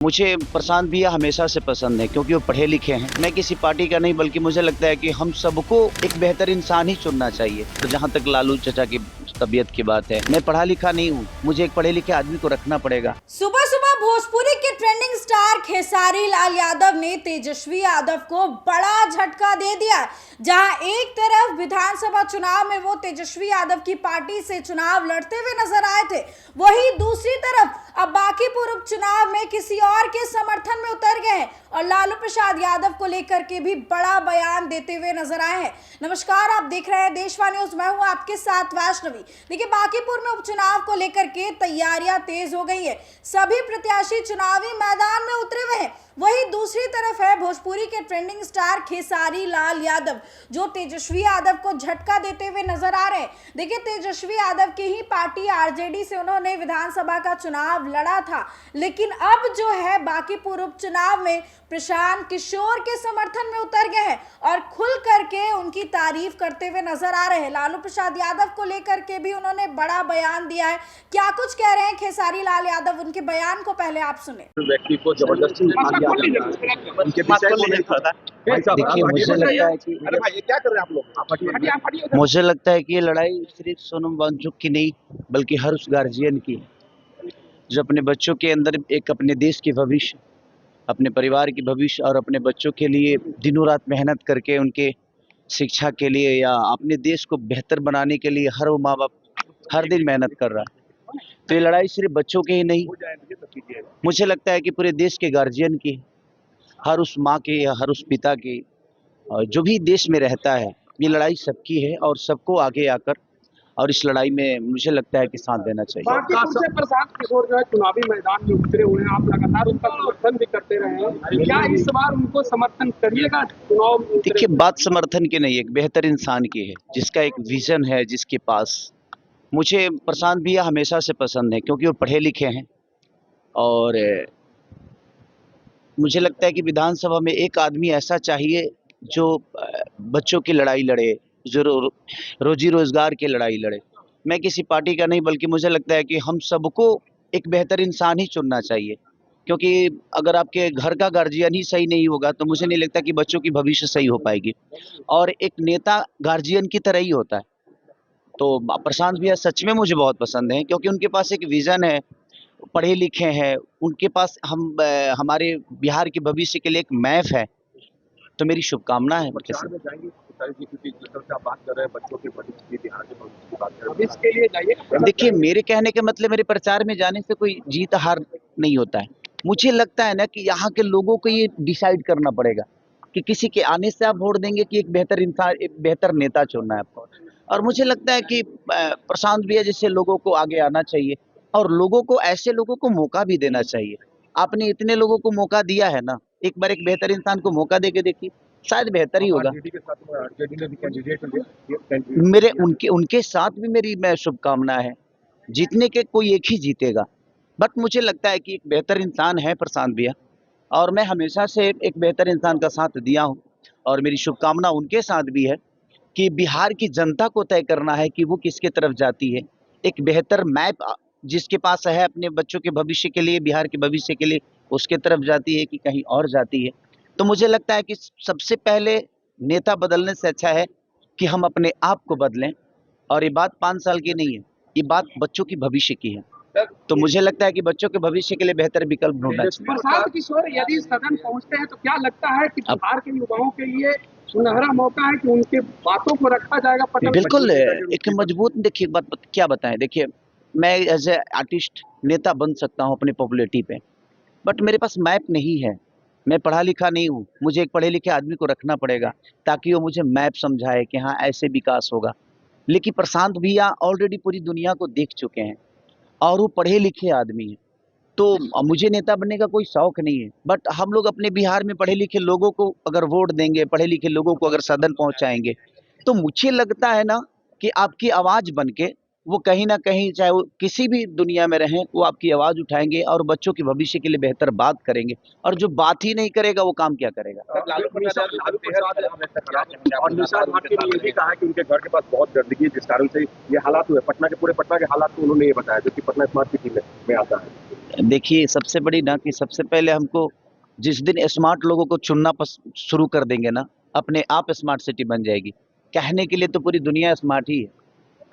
मुझे प्रशांत भैया हमेशा से पसंद है क्योंकि वो पढ़े लिखे हैं। मैं किसी पार्टी का नहीं बल्कि मुझे लगता है कि हम सबको एक बेहतर इंसान ही चुनना चाहिए। तो जहाँ तक लालू चाचा की तबीयत की बात है, मैं पढ़ा लिखा नहीं हूँ, मुझे एक पढ़े लिखे आदमी को रखना पड़ेगा। सुबह सुबह भोजपुरी के ट्रेंडिंग स्टार खेसारी लाल यादव ने तेजस्वी यादव को बड़ा झटका दे दिया। जहां एक तरफ विधानसभा चुनाव में वो तेजस्वी यादव की पार्टी से चुनाव लड़ते हुए नजर आए थे, वहीं दूसरी तरफ अब बांकीपुर उपचुनाव में किसी और के समर्थन में उतर गए हैं और लालू प्रसाद यादव को लेकर के भी बड़ा बयान देते हुए नजर आए हैं। नमस्कार, आप देख रहे हैं देशवाणी न्यूज, मैं हूं आपके साथ वैष्णवी। देखिए, बांकीपुर में उपचुनाव को लेकर के तैयारियां तेज हो गई है, सभी प्रत्याशी चुनावी मैदान में उतरे हुए हैं। वहीं दूसरी तरफ है भोजपुरी के ट्रेंडिंग स्टार खेसारी लाल यादव, जो तेजस्वी यादव को झटका देते हुए नजर आ रहे हैं। देखिए, तेजस्वी यादव की ही पार्टी आरजेडी से उन्होंने विधानसभा का चुनाव लड़ा था, लेकिन अब जो है बांकीपुर उपचुनाव में प्रशांत किशोर के समर्थन में उतर गए हैं और खुल करके उनकी तारीफ करते हुए नजर आ रहे हैं। लालू प्रसाद यादव को लेकर के भी उन्होंने बड़ा बयान दिया है। क्या कुछ कह रहे हैं खेसारी लाल यादव, उनके बयान को पहले आप सुने। व्यक्ति को जबरदस्ती उनके पीछे को नहीं पड़ता। देखिए, मुझे लगता है कि ये लड़ाई सिर्फ सोनम वांगचुक की नहीं बल्कि हर उस गार्जियन की है जो अपने बच्चों के अंदर एक अपने देश के भविष्य, अपने परिवार के भविष्य और अपने बच्चों के लिए दिनों रात मेहनत करके उनके शिक्षा के लिए या अपने देश को बेहतर बनाने के लिए हर वो माँ बाप हर दिन मेहनत कर रहा है। तो ये लड़ाई सिर्फ बच्चों की ही नहीं, मुझे लगता है कि पूरे देश के गार्जियन की, हर उस माँ के या हर उस पिता की, जो भी देश में रहता है, ये लड़ाई सबकी है और सबको आगे आकर और इस लड़ाई में मुझे लगता है कि साथ देना चाहिए। बांकीपुर से प्रशांत किशोर जो है चुनावी मैदान में उतरे हुए हैं, आप लगातार उनका समर्थन भी करते रहे हैं, क्या इस बार उनको समर्थन करिएगा चुनाव में? देखिए, बात समर्थन की नहीं, एक बेहतर इंसान की है जिसका एक विजन है, जिसके पास। मुझे प्रशांत भैया हमेशा से पसंद है क्योंकि वो पढ़े लिखे हैं और मुझे लगता है कि विधानसभा में एक आदमी ऐसा चाहिए जो बच्चों की लड़ाई लड़े, जो रोजी रोजगार की लड़ाई लड़े। मैं किसी पार्टी का नहीं बल्कि मुझे लगता है कि हम सबको एक बेहतर इंसान ही चुनना चाहिए, क्योंकि अगर आपके घर का गार्जियन ही सही नहीं होगा तो मुझे नहीं लगता कि बच्चों की भविष्य सही हो पाएगी। और एक नेता गार्जियन की तरह ही होता है। तो प्रशांत भैया सच में मुझे बहुत पसंद है क्योंकि उनके पास एक विजन है, पढ़े लिखे हैं, उनके पास हमारे बिहार के भविष्य के लिए एक मैप है। तो मेरी शुभकामना है उनके साथ। देखिए, मेरे कहने के मतलब मेरे प्रचार में जाने से कोई जीत हार नहीं होता है। मुझे लगता है ना कि यहाँ के लोगों को ये डिसाइड करना पड़ेगा कि किसी के आने से आप वोट देंगे कि एक बेहतर इंसान, एक बेहतर नेता चुनना है आपको। और मुझे लगता है कि प्रशांत भैया जैसे लोगों को आगे आना चाहिए और लोगों को, ऐसे लोगों को मौका भी देना चाहिए। आपने इतने लोगों को मौका दिया है ना, एक बार एक बेहतर इंसान को मौका दे के देखिए, शायद बेहतर ही होगा। मेरे उनके साथ भी मेरी शुभकामना है। जीतने के कोई एक ही जीतेगा, बट मुझे लगता है कि एक बेहतर इंसान है प्रशांत भैया और मैं हमेशा से एक बेहतर इंसान का साथ दिया हूँ और मेरी शुभकामना उनके साथ भी है कि बिहार की जनता को तय करना है कि वो किसके तरफ जाती है। एक बेहतर मैप जिसके पास है अपने बच्चों के भविष्य के लिए, बिहार के भविष्य के लिए, उसके तरफ जाती है कि कहीं और जाती है। तो मुझे लगता है कि सबसे पहले नेता बदलने से अच्छा है कि हम अपने आप को बदलें और ये बात 5 साल की नहीं है, ये बात बच्चों की भविष्य की है। तो मुझे लगता है कि बच्चों के भविष्य के लिए बेहतर विकल्प ढूंढना चाहिए। प्रशांत किशोर यदि सदन पहुंचते हैं तो क्या लगता है कि बिहार के युवाओं के लिए सुनहरा मौका है कि उनके बातों को रखा जाएगा पटल? बिल्कुल, एक मजबूत, देखिए बात क्या बताएं, देखिए मैं एज ए आर्टिस्ट नेता बन सकता हूं अपनी पॉपुलैरिटी पे, बट मेरे पास मैप नहीं है। मैं पढ़ा लिखा नहीं हूँ, मुझे एक पढ़े लिखे आदमी को रखना पड़ेगा ताकि वो मुझे मैप समझाए कि हाँ ऐसे विकास होगा। लेकिन प्रशांत भैया ऑलरेडी पूरी दुनिया को देख चुके हैं और वो पढ़े लिखे आदमी हैं। तो मुझे नेता बनने का कोई शौक नहीं है, बट हम लोग अपने बिहार में पढ़े लिखे लोगों को अगर वोट देंगे, पढ़े लिखे लोगों को अगर सदन पहुंचाएंगे, तो मुझे लगता है ना कि आपकी आवाज़ बन के वो कहीं न कहीं चाहे वो किसी भी दुनिया में रहें, वो आपकी आवाज़ उठाएँगे और बच्चों के भविष्य के लिए बेहतर बात करेंगे और जो बात ही नहीं करेगा, वो काम क्या करेगा? लालू प्रसाद और निषाद भारती ने ये भी कहा कि उनके घर के पास बहुत गंदगी है, जिस कारण से ये हालात हुए। पूरे पटना के हालात को उन्होंने ये बताया, जो कि पटना स्मार्ट सिटी में आता है। देखिए, सबसे बड़ी ना कि सबसे पहले हमको जिस दिन स्मार्ट लोगों को चुनना शुरू कर देंगे ना, अपने आप स्मार्ट सिटी बन जाएगी। कहने के लिए तो पूरी दुनिया स्मार्ट ही है।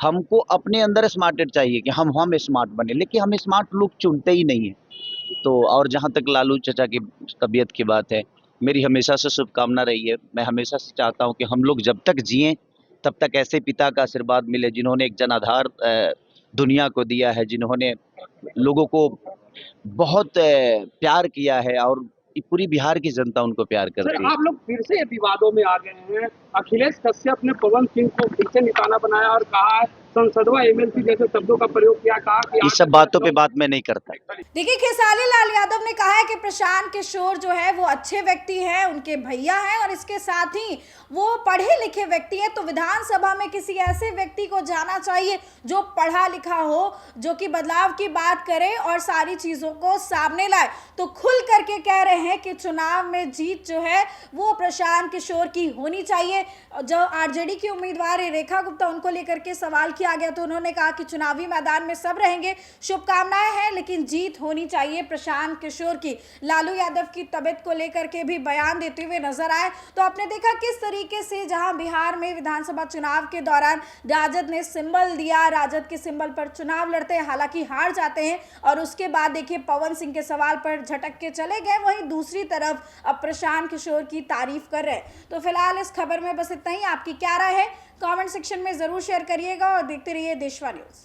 हमको अपने अंदर स्मार्टेड चाहिए कि हम स्मार्ट बने, लेकिन हम स्मार्ट लोग चुनते ही नहीं हैं। तो और जहाँ तक लालू चाचा की तबीयत की बात है, मेरी हमेशा से शुभकामना रही है। मैं हमेशा से चाहता हूँ कि हम लोग जब तक जिएँ, तब तक ऐसे पिता का आशीर्वाद मिले जिन्होंने एक जनाधार दुनिया को दिया है, जिन्होंने लोगों को बहुत प्यार किया है और पूरी बिहार की जनता उनको प्यार सर, करती है। आप लोग फिर से विवादों में आ गए हैं। अखिलेश कश्यप ने पवन सिंह को फिर से निशाना बनाया और कहा है संसदवा एमएलसी जैसे शब्दों का प्रयोग किया, कहा कि इस सब बातों पे बात मैं नहीं करता। देखिए, खेसारी लाल यादव ने कहा है कि प्रशांत किशोर जो है वो अच्छे व्यक्ति हैं, उनके भैया हैं और इसके साथ ही वो पढ़े लिखे व्यक्ति हैं। तो विधानसभा में किसी ऐसे व्यक्ति को जाना चाहिए जो पढ़ा लिखा हो, जो कि बदलाव की बात करे और सारी चीजों को सामने लाए। तो खुल करके कह रहे हैं कि चुनाव में जीत जो है वो प्रशांत किशोर की होनी चाहिए। जो आरजेडी की उम्मीदवार है रेखा गुप्ता, उनको लेकर के सवाल किया गया तो उन्होंने कहा कि चुनावी मैदान में सब रहेंगे, शुभकामनाएं हैं, लेकिन जीत होनी चाहिए प्रशांत किशोर की। लालू यादव की तबीयत को लेकर के भी बयान देते हुए नजर आए। तो आपने देखा किस तरीके से जहां बिहार में विधानसभा चुनाव के दौरान राजद ने सिंबल दिया, राजद के सिंबल पर चुनाव लड़ते हैं, हालांकि हार जाते हैं और उसके बाद देखिए पवन सिंह के सवाल पर झटक के चले गए। वहीं दूसरी तरफ अब प्रशांत किशोर की तारीफ कर रहे हैं। तो फिलहाल इस खबर में बस इतना ही। आपकी क्या राय है कमेंट सेक्शन में जरूर शेयर करिएगा और देखते रहिए देशवा न्यूज।